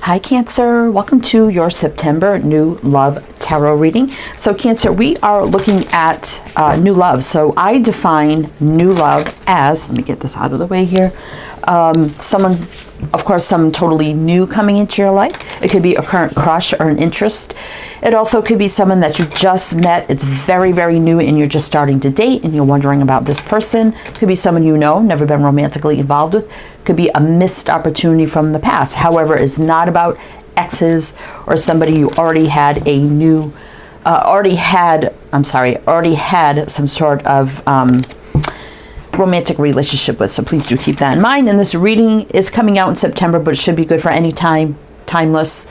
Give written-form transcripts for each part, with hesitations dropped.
Hi Cancer, welcome to your September New Love Tarot reading. So Cancer, we are looking at new love. So I define new love as, let me get this out of the way here, someone, of course, someone totally new coming into your life. It could be a current crush or an interest. It also could be someone that you just met. It's very, very new and you're just starting to date and you're wondering about this person. It could be someone you know, never been romantically involved with. It could be a missed opportunity from the past. However, it's not about exes or somebody you already had a new, already had some sort of romantic relationship with. So please do keep that in mind. And this reading is coming out in September, but it should be good for any time, timeless.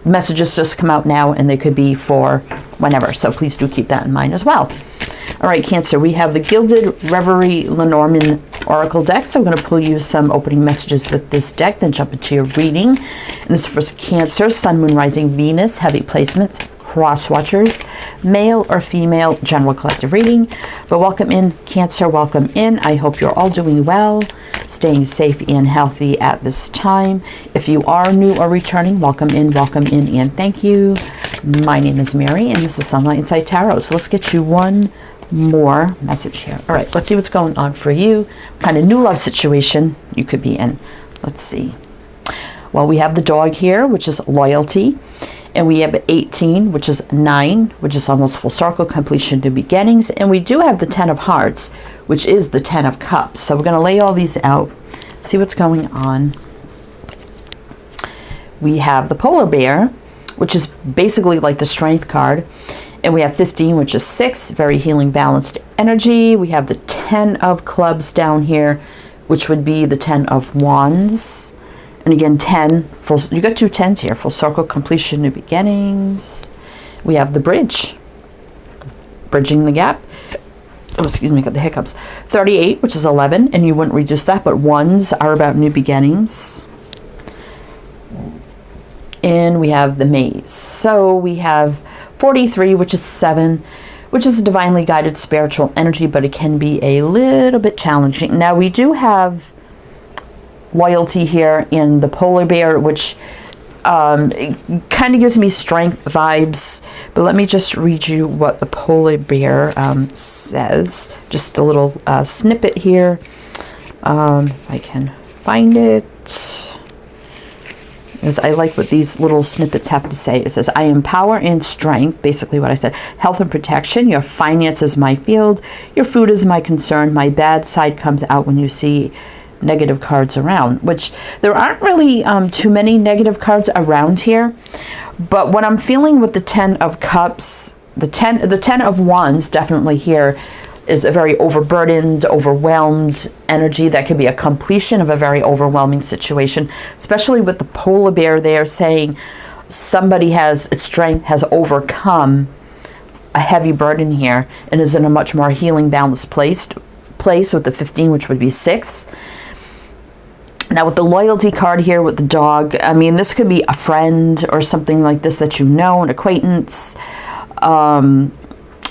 Messages just come out now and they could be for whenever. So please do keep that in mind as well. All right, Cancer, we have the Gilded Reverie Lenormand Oracle deck. So I'm going to pull you some opening messages with this deck, then jump into your reading. And this is for Cancer, Sun, Moon, Rising, Venus, heavy placements, crosswatchers, male or female, general collective reading. But welcome in, Cancer, welcome in. I hope you're all doing well, staying safe and healthy at this time. If you are new or returning, welcome in, and thank you. My name is Mary, and this is Sunlight Insight Tarot. So let's get you one more message here. All right, let's see what's going on for you. What kind of new love situation you could be in. Let's see. Well, we have the dog here, which is loyalty. And we have 18, which is 9, which is almost full circle, completion, new beginnings. And we do have the 10 of hearts, which is the 10 of cups. So we're going to lay all these out, see what's going on. We have the polar bear, which is basically like the strength card. And we have 15, which is 6, very healing, balanced energy. We have the 10 of clubs down here, which would be the 10 of wands. And again, 10, you got two 10s here, full circle, completion, new beginnings. We have the bridge, bridging the gap. Oh, excuse me, got the hiccups. 38, which is 11, and you wouldn't reduce that, but ones are about new beginnings. And we have the maze. So we have 43, which is 7, which is a divinely guided spiritual energy, but it can be a little bit challenging. Now, we do have loyalty here in the polar bear, which it kind of gives me strength vibes, but let me just read you what the polar bear says, just a little snippet here, if I can find it, because I like what these little snippets have to say. It says, I am power and strength, basically what I said, health and protection, your finances my field, your food is my concern, my bad side comes out when you see negative cards around, which there aren't really too many negative cards around here. But what I'm feeling with the 10 of cups, the 10 of wands definitely here is a very overburdened, overwhelmed energy that could be a completion of a very overwhelming situation, especially with the polar bear there saying somebody has strength, has overcome a heavy burden here and is in a much more healing, balanced place with the 15, which would be 6. Now with the loyalty card here with the dog, I mean, this could be a friend or something like this that you know, an acquaintance.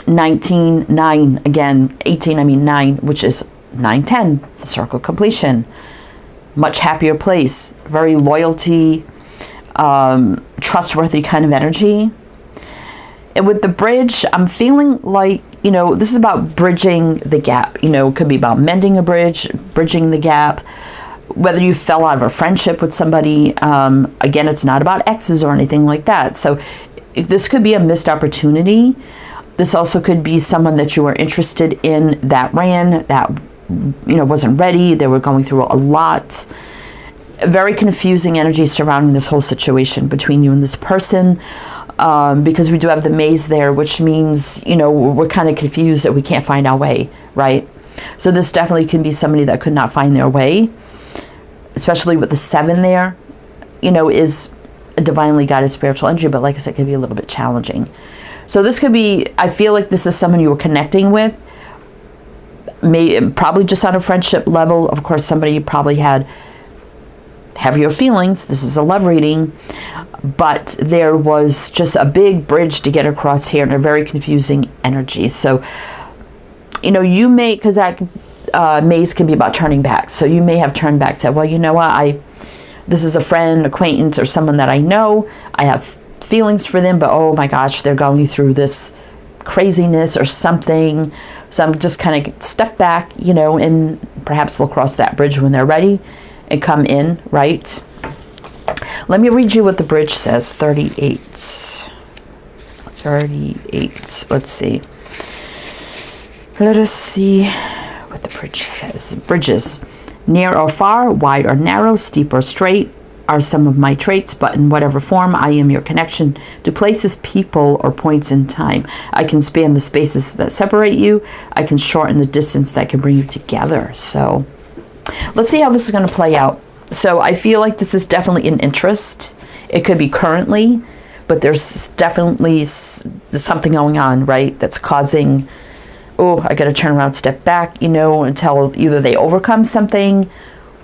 19, 9, again, 18, I mean 9, which is 9, 10, circle completion. Much happier place, very loyalty, trustworthy kind of energy. And with the bridge, I'm feeling like, you know, this is about bridging the gap. You know, it could be about mending a bridge, bridging the gap. Whether you fell out of a friendship with somebody, again, it's not about exes or anything like that. So this could be a missed opportunity. This also could be someone that you were interested in that ran, that, you know, wasn't ready. They were going through a lot. Very confusing energy surrounding this whole situation between you and this person. Because we do have the maze there, which means, you know, we're kind of confused that we can't find our way, right? So this definitely can be somebody that could not find their way. Especially with the 7 there, you know, is a divinely guided spiritual energy, but like I said, it can be a little bit challenging. So this could be, I feel like this is someone you were connecting with, probably just on a friendship level. Of course, somebody you probably had heavier feelings. This is a love reading, but there was just a big bridge to get across here and a very confusing energy. So, you know, you may, because that maze can be about turning back. So you may have turned back, said, well, you know what, this is a friend, acquaintance, or someone that I know. I have feelings for them, but oh my gosh, they're going through this craziness or something. So I'm just kind of step back, you know, and perhaps they'll cross that bridge when they're ready and come in, right? Let me read you what the bridge says. 38. 38. Let's see. Let us see what the bridge says. Bridges. Near or far, wide or narrow, steep or straight are some of my traits, but in whatever form, I am your connection to places, people, or points in time. I can span the spaces that separate you. I can shorten the distance that can bring you together. So let's see how this is going to play out. So I feel like this is definitely an interest. It could be currently, but there's definitely something going on, right? That's causing, oh, I got to turn around, step back, you know, until either they overcome something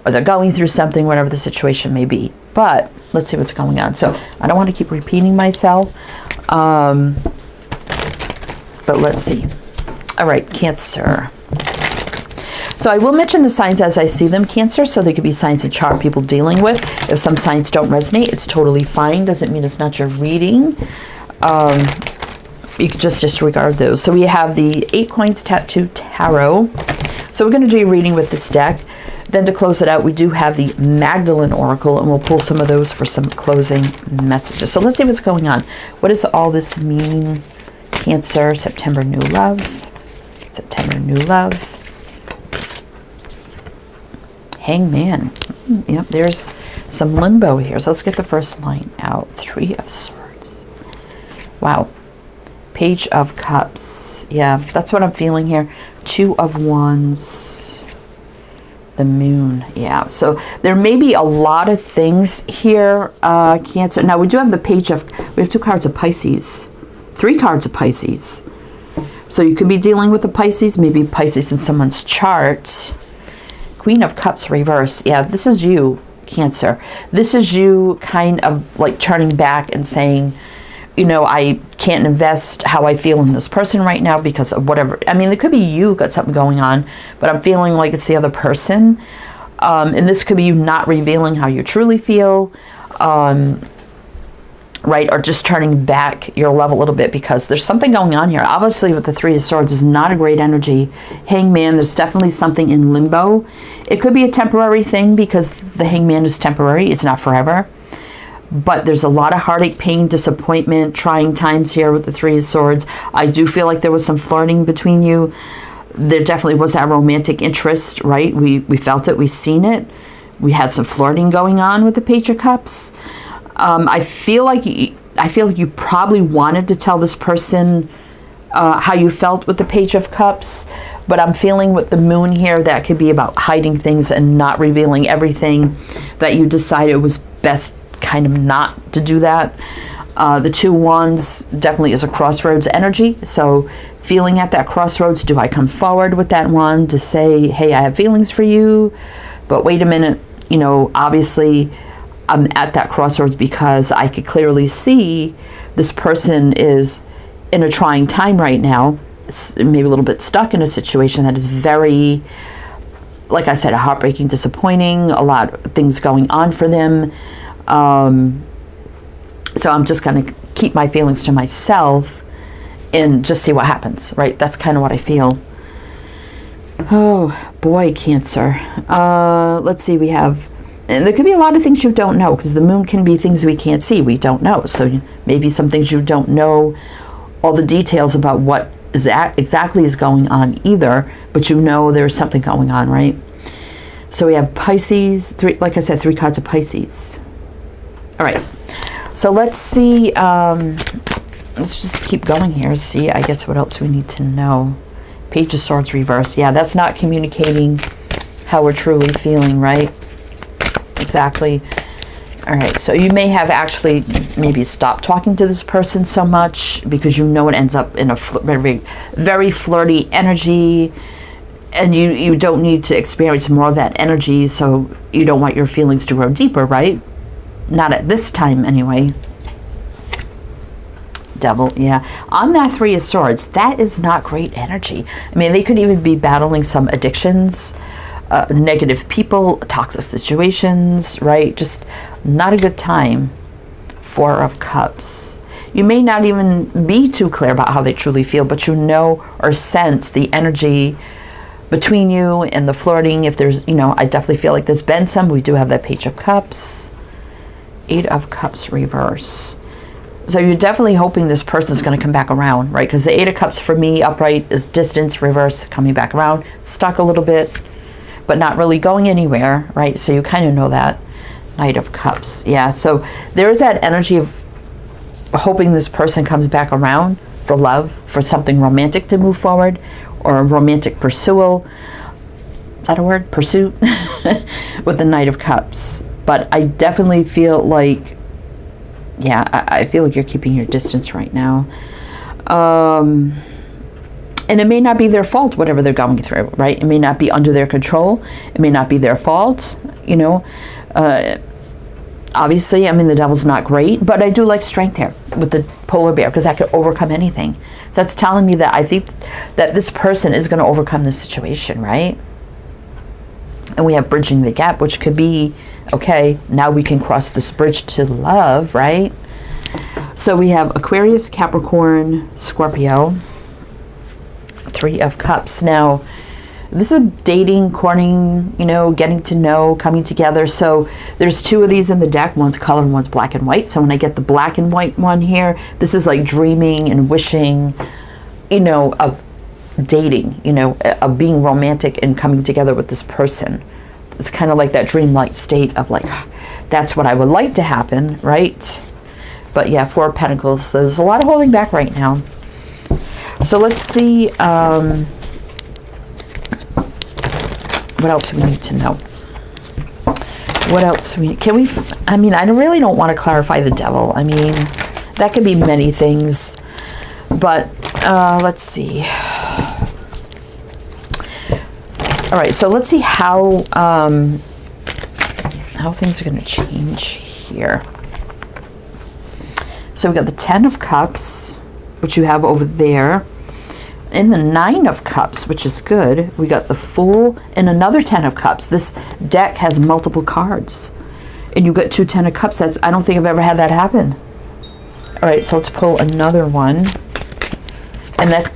or they're going through something, whatever the situation may be. But let's see what's going on. So I don't want to keep repeating myself. But let's see. All right, Cancer. So I will mention the signs as I see them, Cancer. So they could be signs and chart people dealing with. If some signs don't resonate, it's totally fine. Doesn't mean it's not your reading. You can just disregard those. So we have the 8 Coins Tattoo Tarot. So we're going to do a reading with this deck. Then to close it out, we do have the Magdalene Oracle, and we'll pull some of those for some closing messages. So let's see what's going on. What does all this mean? Cancer, September new love. September new love. Hangman. Yep, there's some limbo here. So let's get the first line out. 3 of Swords. Wow. Page of Cups. Yeah, that's what I'm feeling here. 2 of Wands. The Moon. Yeah, so there may be a lot of things here, Cancer. Now we do have the page of, we have 2 cards of Pisces. 3 cards of Pisces. So you could be dealing with a Pisces, maybe Pisces in someone's chart. Queen of Cups reverse. Yeah, this is you, Cancer. This is you kind of like turning back and saying, you know, I can't invest how I feel in this person right now because of whatever. I mean, it could be you got something going on, but I'm feeling like it's the other person. And this could be you not revealing how you truly feel, right? Or just turning back your love a little bit because there's something going on here. Obviously, with the 3 of Swords is not a great energy. Hangman, there's definitely something in limbo. It could be a temporary thing because the Hangman is temporary. It's not forever. But there's a lot of heartache, pain, disappointment, trying times here with the 3 of Swords. I do feel like there was some flirting between you. There definitely was that romantic interest, right? We felt it. We seen it. We had some flirting going on with the Page of Cups. I feel like you probably wanted to tell this person how you felt with the Page of Cups. But I'm feeling with the Moon here that could be about hiding things and not revealing everything, that you decided it was best kind of not to do that. The 2 Wands definitely is a crossroads energy. So feeling at that crossroads, do I come forward with that wand to say, hey, I have feelings for you, but wait a minute, you know, obviously I'm at that crossroads because I could clearly see this person is in a trying time right now. It's maybe a little bit stuck in a situation that is very, like I said, heartbreaking, disappointing, a lot of things going on for them. So I'm just going to keep my feelings to myself and just see what happens, right? That's kind of what I feel. Oh, boy, Cancer. Let's see, we have, and there could be a lot of things you don't know because the Moon can be things we can't see. We don't know. So maybe some things you don't know all the details about what exactly is going on either, but you know there's something going on, right? So we have Pisces, like I said, 3 cards of Pisces. All right, so let's see, let's just keep going here, see, I guess what else we need to know. Page of Swords reverse. Yeah, that's not communicating how we're truly feeling, right? Exactly. All right, so you may have actually maybe stopped talking to this person so much because you know it ends up in a very, very flirty energy, and you don't need to experience more of that energy, so you don't want your feelings to grow deeper, right? Not at this time, anyway. Devil, yeah. On that 3 of Swords, that is not great energy. I mean, they could even be battling some addictions. negative people, toxic situations, right? Just not a good time. Four of Cups. You may not even be too clear about how they truly feel, but you know or sense the energy between you and the flirting. If there's, you know, I definitely feel like there's been some. We do have that Page of Cups. Eight of Cups reverse. So you're definitely hoping this person's going to come back around, right? Because the Eight of Cups for me, upright, is distance, reverse, coming back around, stuck a little bit, but not really going anywhere, right? So you kind of know that. Knight of Cups. Yeah, so there's that energy of hoping this person comes back around for love, for something romantic to move forward, or a romantic pursuit. Is that a word? Pursuit? With the Knight of Cups. But I definitely feel like, yeah, I feel like you're keeping your distance right now. And it may not be their fault, whatever they're going through, right? It may not be under their control. It may not be their fault, you know. Obviously, I mean, the Devil's not great, but I do like strength here with the polar bear, because that could overcome anything. So that's telling me that I think that this person is going to overcome this situation, right? And we have bridging the gap, which could be, okay, now we can cross this bridge to love, right? So we have Aquarius, Capricorn, Scorpio, Three of Cups. Now, this is dating, courting, you know, getting to know, coming together. So there's two of these in the deck. One's color and one's black and white. So when I get the black and white one here, this is like dreaming and wishing, you know, of dating, you know, of being romantic and coming together with this person. It's kind of like that dreamlike state of like, that's what I would like to happen, right? But yeah, Four of Pentacles. So there's a lot of holding back right now. So let's see, what else we need to know? What else can we, I mean, I really don't want to clarify the Devil. I mean, that could be many things, but let's see. All right, so let's see how things are going to change here. So we got the Ten of Cups, which you have over there. In the Nine of Cups, which is good, we got the Fool and another Ten of Cups. This deck has multiple cards, and you got two Ten of Cups. That's, I don't think I've ever had that happen. All right, so let's pull another one, and that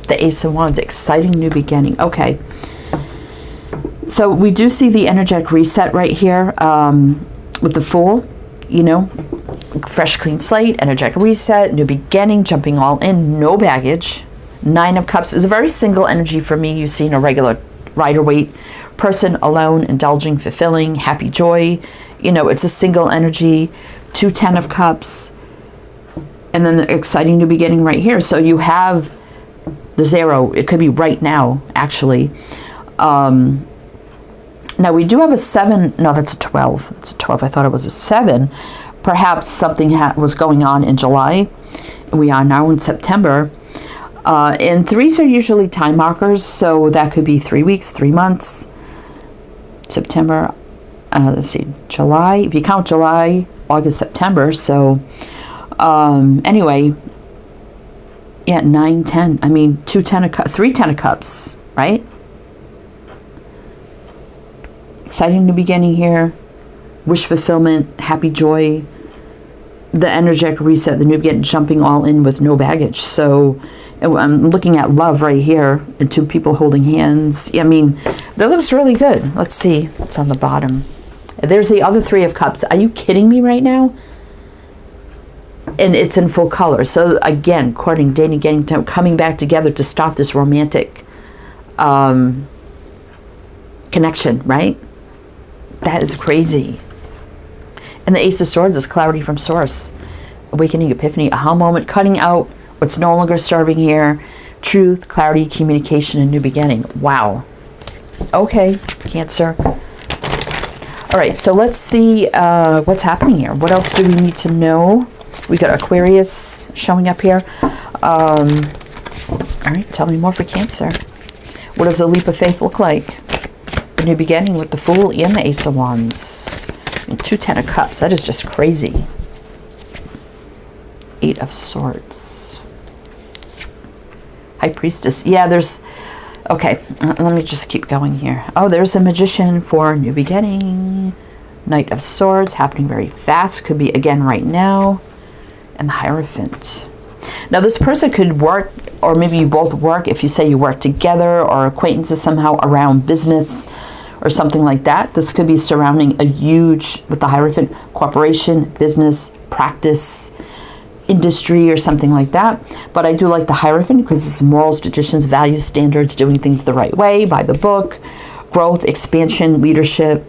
the Ace of Wands, exciting new beginning. Okay, so we do see the energetic reset right here with the Fool. You know, fresh, clean slate, energetic reset, new beginning, jumping all in, no baggage. Nine of Cups is a very single energy for me. You've seen a regular Rider-Waite person, alone, indulging, fulfilling, happy, joy. You know, it's a single energy. Two Ten of Cups, and then the exciting new beginning right here. So you have the zero. It could be right now, actually. Now, we do have a 7. No, that's a 12. It's a 12. I thought it was a 7. Perhaps something was going on in July. We are now in September. And 3s are usually time markers, so that could be 3 weeks, 3 months. September, let's see, July. If you count July, August, September. So, anyway, yeah, 9, 10. I mean, 3 Ten of Cups, right? Exciting new beginning here, wish fulfillment, happy joy, the energetic reset, the new beginning, jumping all in with no baggage. So I'm looking at love right here, and two people holding hands. I mean, that looks really good. Let's see what's on the bottom. There's the other Three of Cups. Are you kidding me right now? And it's in full color. So again, courting, dating, getting to, coming back together to start this romantic connection, right? That is crazy. And the Ace of Swords is clarity from source. Awakening, epiphany, aha moment, cutting out what's no longer serving here. Truth, clarity, communication, and new beginning. Wow. Okay, Cancer. All right, so let's see what's happening here. What else do we need to know? We got Aquarius showing up here. All right, tell me more for Cancer. What does a leap of faith look like? The new beginning with the Fool and the Ace of Wands. And two Ten of Cups. That is just crazy. Eight of Swords. High Priestess. Yeah, there's Okay, let me just keep going here. Oh, there's a Magician for new beginning. Knight of Swords, happening very fast. Could be, again, right now. And the Hierophant. Now, this person could work, or maybe you both work, if you say you work together, or acquaintances somehow around business, or something like that. This could be surrounding a huge, with the Hierophant, corporation, business, practice, industry, or something like that. But I do like the Hierophant because it's morals, traditions, values, standards, doing things the right way, by the book, growth, expansion, leadership.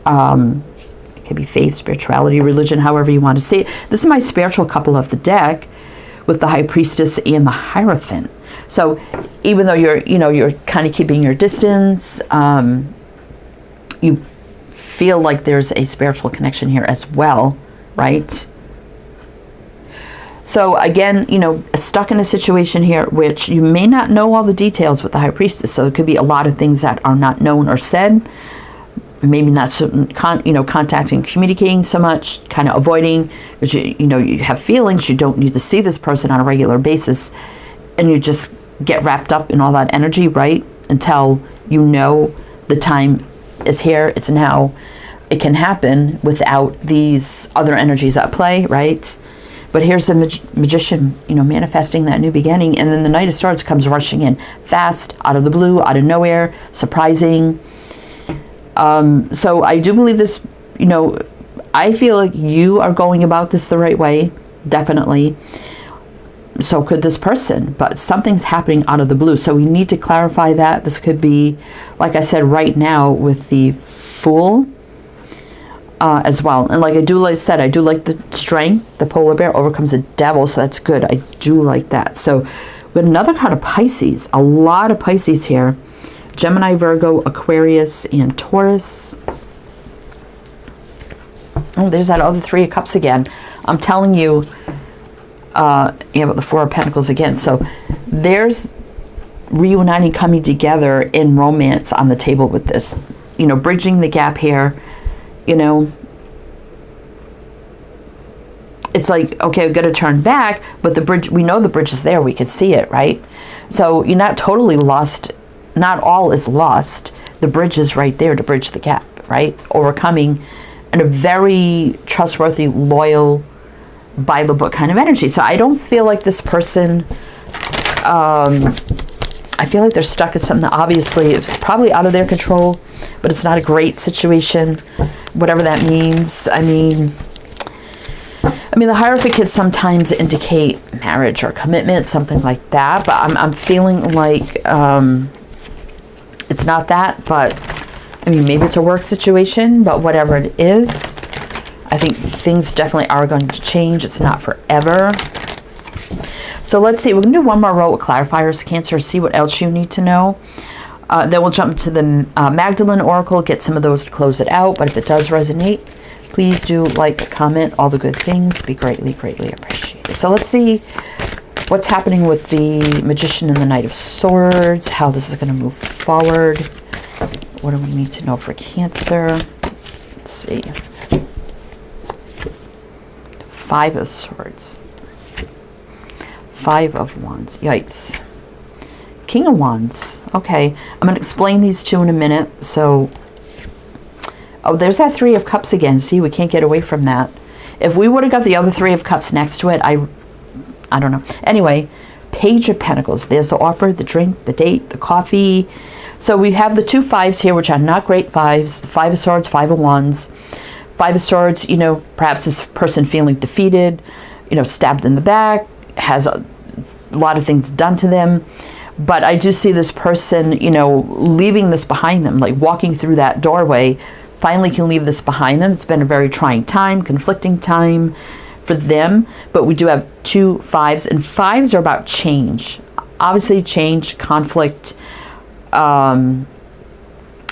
It could be faith, spirituality, religion, however you want to say it. This is my spiritual couple of the deck with the High Priestess and the Hierophant. So even though you're kind of keeping your distance, you feel like there's a spiritual connection here as well, right? So again, stuck in a situation here which you may not know all the details with the High Priestess. So it could be a lot of things that are not known or said. Maybe not contacting, communicating so much, kind of avoiding, because you have feelings, you don't need to see this person on a regular basis, and you just get wrapped up in all that energy, right? Until the time is here, it's now. It can happen without these other energies at play, right? But here's a Magician, manifesting that new beginning, and then the Knight of Swords comes rushing in fast, out of the blue, out of nowhere, surprising. So I do believe this, I feel like you are going about this the right way, definitely. So could this person, but something's happening out of the blue. So we need to clarify that. This could be, like I said, right now with the Fool as well. And like I do like the Strength. The Polar Bear overcomes the Devil, so that's good. I do like that. So we have another card of Pisces. A lot of Pisces here. Gemini, Virgo, Aquarius, and Taurus. Oh, there's that other Three of Cups again. I'm telling you, about the Four of Pentacles again. So there's reuniting, coming together in romance on the table with this. Bridging the gap here. It's like, okay, we've got to turn back, but the bridge, we know the bridge is there. We could see it, right? So you're not totally lost. Not all is lost. The bridge is right there to bridge the gap, right? Overcoming in a very trustworthy, loyal, by the book kind of energy. So I don't feel like this person, I feel like they're stuck in something that obviously it's probably out of their control, but it's not a great situation, whatever that means. I mean, the Hierophant could sometimes indicate marriage or commitment, something like that, but I'm feeling like, it's not that, but maybe it's a work situation, but whatever it is, I think things definitely are going to change. It's not forever. So let's see. We're going to do one more row with clarifiers, Cancer, see what else you need to know. Then we'll jump to the Magdalene Oracle, get some of those to close it out. But if it does resonate, please do like, comment, all the good things. Be greatly, greatly appreciated. So let's see what's happening with the Magician and the Knight of Swords, how this is going to move forward. What do we need to know for Cancer? Let's see. Five of Swords. Five of Wands. Yikes. King of Wands. Okay. I'm going to explain these two in a minute. So, oh, there's that Three of Cups again. See, we can't get away from that. If we would have got the other Three of Cups next to it, I don't know. Anyway, Page of Pentacles. There's the offer, the drink, the date, the coffee. So we have the two fives here, which are not great fives. The Five of Swords, Five of Wands. Five of Swords, perhaps this person feeling defeated, stabbed in the back, has a lot of things done to them. But I do see this person, leaving this behind them, like walking through that doorway, finally can leave this behind them. It's been a very trying time, conflicting time for them. But we do have two fives, and fives are about change. Obviously change, conflict, that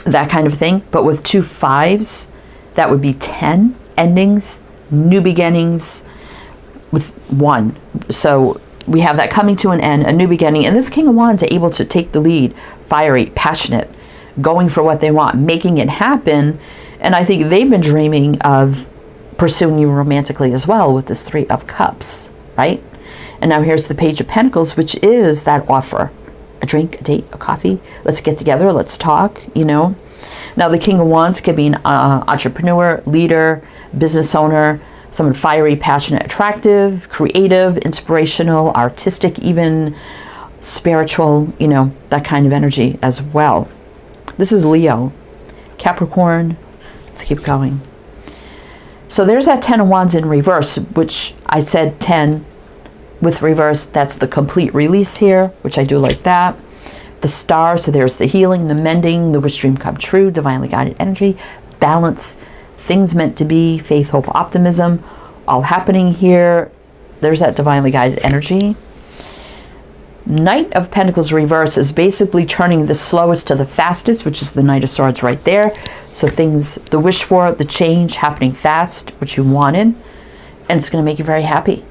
kind of thing. But with two fives, that would be 10 endings, new beginnings with one. So we have that coming to an end, a new beginning. And this King of Wands are able to take the lead, fiery, passionate, going for what they want, making it happen. And I think they've been dreaming of pursuing you romantically as well with this Three of Cups, right? And now here's the Page of Pentacles, which is that offer a drink, a date, a coffee. Let's get together. Let's talk, you know. Now, the King of Wands could be an entrepreneur, leader, business owner, someone fiery, passionate, attractive, creative, inspirational, artistic, even spiritual, you know, that kind of energy as well. This is Leo. Capricorn. Let's keep going. So there's that 10 of Wands in reverse, which I said 10 with reverse. That's the complete release here, which I do like that. The Star, so there's the healing, the mending, the wish dream come true, divinely guided energy, balance, things meant to be, faith, hope, optimism, all happening here. There's that divinely guided energy. Knight of Pentacles reverse is basically turning the slowest to the fastest, which is the Knight of Swords right there. So things, the wish for, the change happening fast, which you wanted, and it's going to make you very happy.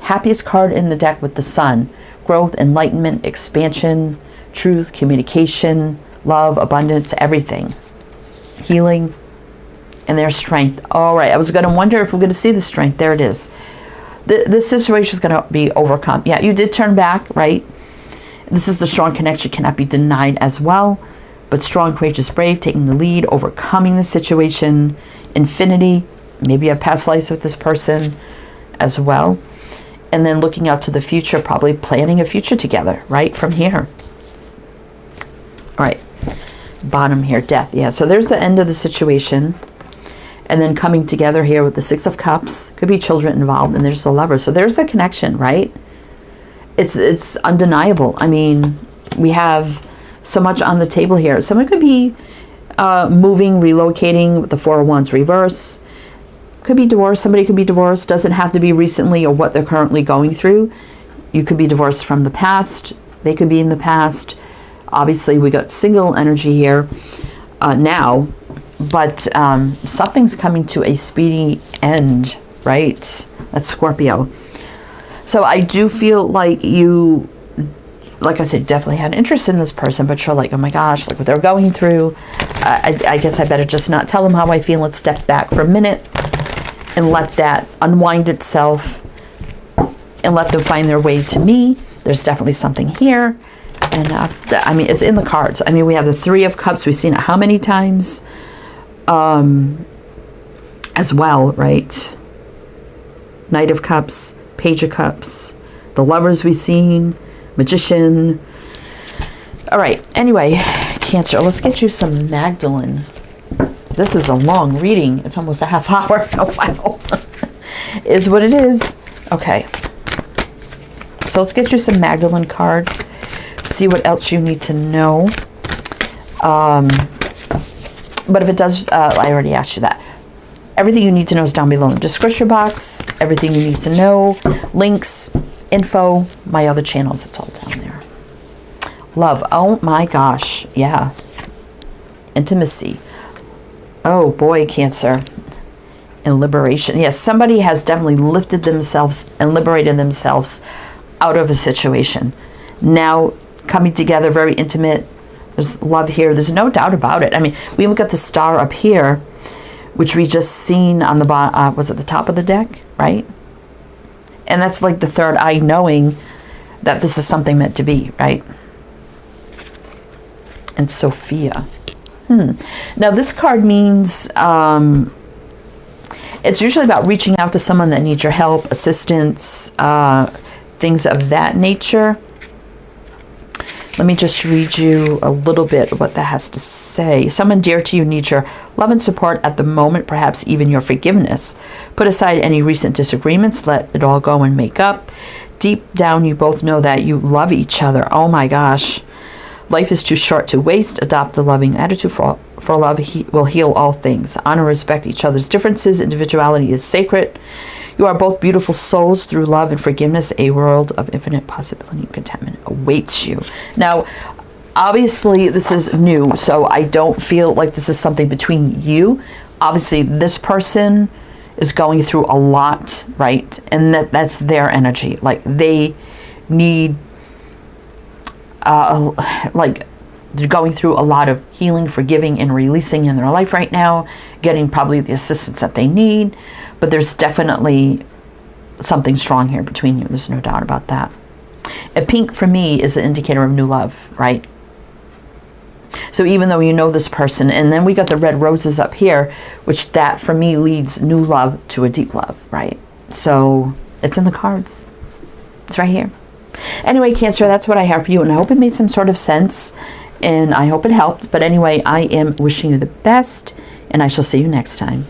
Happiest card in the deck with the Sun. Growth, enlightenment, expansion, truth, communication, love, abundance, everything. Healing, and their strength. All right, I was going to wonder if we're going to see the strength. There it is. This situation is going to be overcome. Yeah, you did turn back, right? This is the strong connection, cannot be denied as well. But strong, courageous, brave, taking the lead, overcoming the situation, infinity. Maybe you have past lives with this person as well. And then looking out to the future, probably planning a future together, right? From here. All right, bottom here, death. Yeah, so there's the end of the situation. And then coming together here with the Six of Cups. Could be children involved, and there's the Lover. So there's a connection, right? It's undeniable. I mean, we have so much on the table here. Someone could be moving, relocating with the Four of Wands reverse. Could be divorced. Somebody could be divorced. Doesn't have to be recently or what they're currently going through. You could be divorced from the past. They could be in the past. Obviously, we got single energy here now. But something's coming to a speedy end, right? That's Scorpio. So I do feel like you, like I said, definitely had interest in this person, but you're like, oh my gosh, like what they're going through. I guess I better just not tell them how I feel. Let's step back for a minute and let that unwind itself and let them find their way to me. There's definitely something here. And I mean, it's in the cards. I mean, we have the Three of Cups. We've seen it how many times? As well, right? Knight of Cups, Page of Cups, the Lovers we've seen, Magician. All right, anyway, Cancer, let's get you some Magdalene. This is a long reading. It's almost a half hour. Oh, wow. Is what it is. Okay. So let's get you some Magdalene cards. See what else you need to know. But if it does, I already asked you that. Everything you need to know is down below in the description box. Everything you need to know, links, info, my other channels, it's all down there. Love, oh my gosh, yeah. Intimacy. Oh boy, Cancer. And liberation. Yes, somebody has definitely lifted themselves and liberated themselves out of a situation. Now coming together, very intimate. There's love here. There's no doubt about it. I mean, we even got the Star up here, which we just seen on the bottom, was at the top of the deck, right? And that's like the third eye knowing that this is something meant to be, right? And Sophia. Now this card means it's usually about reaching out to someone that needs your help, assistance, things of that nature. Let me just read you a little bit of what that has to say. Someone dear to you needs your love and support at the moment, perhaps even your forgiveness. Put aside any recent disagreements, let it all go and make up. Deep down, you both know that you love each other. Oh my gosh. Life is too short to waste. Adopt a loving attitude for love will heal all things. Honor, respect each other's differences. Individuality is sacred. You are both beautiful souls. Through love and forgiveness, a world of infinite possibility and contentment awaits you. Now, obviously, this is new, so I don't feel like this is something between you. Obviously, this person is going through a lot, right? And that's their energy. Like, they need, like, they're going through a lot of healing, forgiving, and releasing in their life right now, getting probably the assistance that they need. But there's definitely something strong here between you. There's no doubt about that. A pink for me is an indicator of new love, right? So even though you know this person, and then we got the red roses up here, which that for me leads new love to a deep love, right? So it's in the cards. It's right here. Anyway, Cancer, that's what I have for you, and I hope it made some sort of sense, and I hope it helped. But anyway, I am wishing you the best, and I shall see you next time.